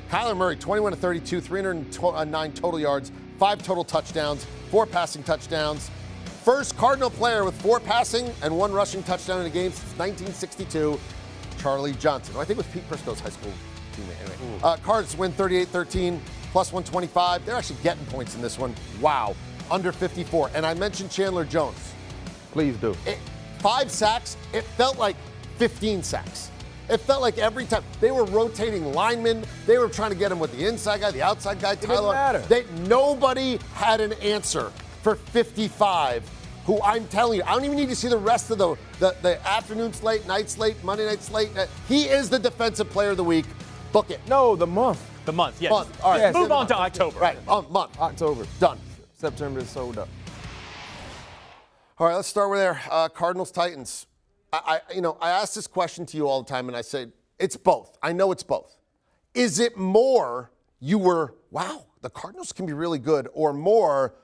Kyler Murray, 21 of 32, 309 total yards, 5 total touchdowns, 4 passing touchdowns. First Cardinal player with 4 passing and 1 rushing touchdown in a game since 1962, Charlie Johnson, who I think was Pete Prisco's high school teammate. Anyway. Cards win 38-13, plus 125. They're actually getting points in this one. Wow. Under 54. And I mentioned Chandler Jones. Please do. 5 sacks. It felt like 15 sacks. It felt like every time they were rotating linemen, they were trying to get him with the inside guy, the outside guy. It didn't matter. Nobody had an answer for 55, who I'm telling you, I don't even need to see the rest of the afternoon slate, night slate, Monday night slate. He is the defensive player of the week. Book it. No, the month. The month, yes. Month. All right. Yes. Move on to October. Right, month. October. Done. September is sold up. All right, let's start with there. Cardinals-Titans. I ask this question to you all the time, and I say, it's both. I know it's both. Is it more wow, the Cardinals can be really good, or more,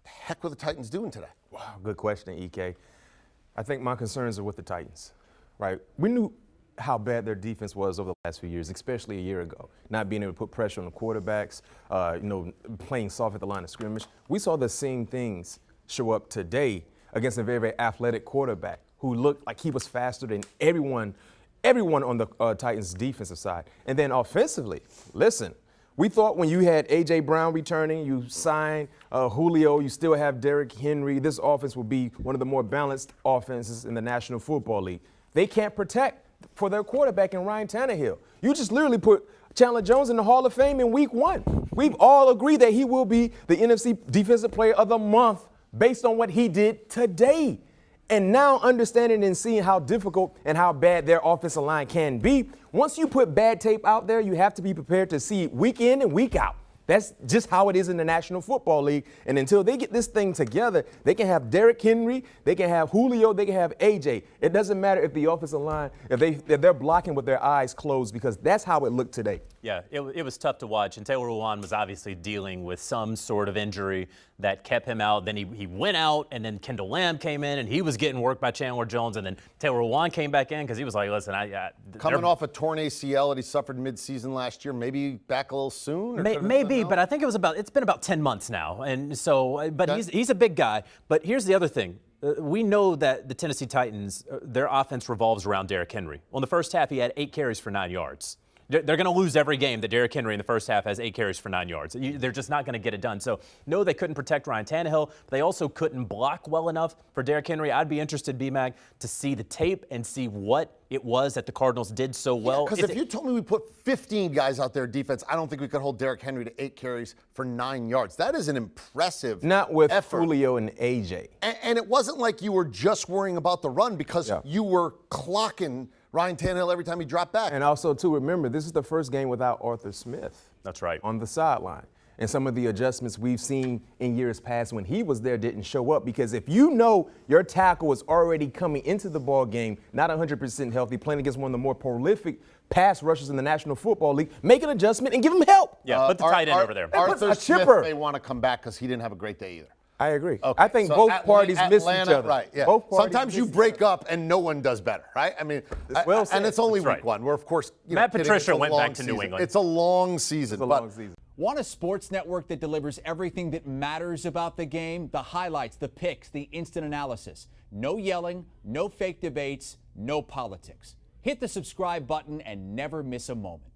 the heck were the Titans doing today? Wow, good question, EK. I think my concerns are with the Titans, right? We knew how bad their defense was over the last few years, especially a year ago. Not being able to put pressure on the quarterbacks, playing soft at the line of scrimmage. We saw the same things show up today against a very, very athletic quarterback who looked like he was faster than everyone on the Titans' defensive side. And then offensively, listen, we thought when you had A.J. Brown returning, you signed Julio, you still have Derrick Henry, this offense will be one of the more balanced offenses in the National Football League. They can't protect for their quarterback in Ryan Tannehill. You just literally put Chandler Jones in the Hall of Fame in week 1. We've all agreed that he will be the NFC Defensive Player of the Month based on what he did today. And now understanding and seeing how difficult and how bad their offensive line can be, once you put bad tape out there, you have to be prepared to see it week in and week out. That's just how it is in the National Football League. And until they get this thing together, they can have Derrick Henry, they can have Julio, they can have AJ. It doesn't matter if the offensive line, if they're blocking with their eyes closed, because that's how it looked today. Yeah, it was tough to watch. And Taylor Lewan was obviously dealing with some sort of injury that kept him out. Then he went out, and then Kendall Lamb came in, and he was getting worked by Chandler Jones. And then Taylor Lewan came back in because he was like, listen, coming off a torn ACL that he suffered mid-season last year, maybe back a little soon? Maybe, but I think it's been about 10 months now. And so, but okay. He's a big guy. But here's the other thing. We know that the Tennessee Titans, their offense revolves around Derrick Henry. Well, in the first half, he had 8 carries for 9 yards. They're going to lose every game that Derrick Henry in the first half has 8 carries for 9 yards. They're just not going to get it done. So, no, they couldn't protect Ryan Tannehill, but they also couldn't block well enough for Derrick Henry. I'd be interested, B-Mac, to see the tape and see what it was that the Cardinals did so well. Because if you told me we put 15 guys out there defense, I don't think we could hold Derrick Henry to 8 carries for 9 yards. That is an impressive Not with effort. Julio and AJ. And it wasn't like you were just worrying about the run because you were clocking Ryan Tannehill every time he dropped back. And also, too, remember, this is the first game without Arthur Smith. That's right. On the sideline. And some of the adjustments we've seen in years past when he was there didn't show up, because if you know your tackle is already coming into the ball game, not 100% healthy, playing against one of the more prolific pass rushers in the National Football League, make an adjustment and give him help. Yeah, put the tight end over there. Arthur Smith may want to come back because he didn't have a great day either. I agree. Okay, I think both parties miss each other. Right, yeah. Sometimes you break up and no one does better, right? I mean, and it's only week 1. We're, of course, Matt Patricia went back to New England. It's a long season. Want a sports network that delivers everything that matters about the game? The highlights, the picks, the instant analysis. No yelling, no fake debates, no politics. Hit the subscribe button and never miss a moment.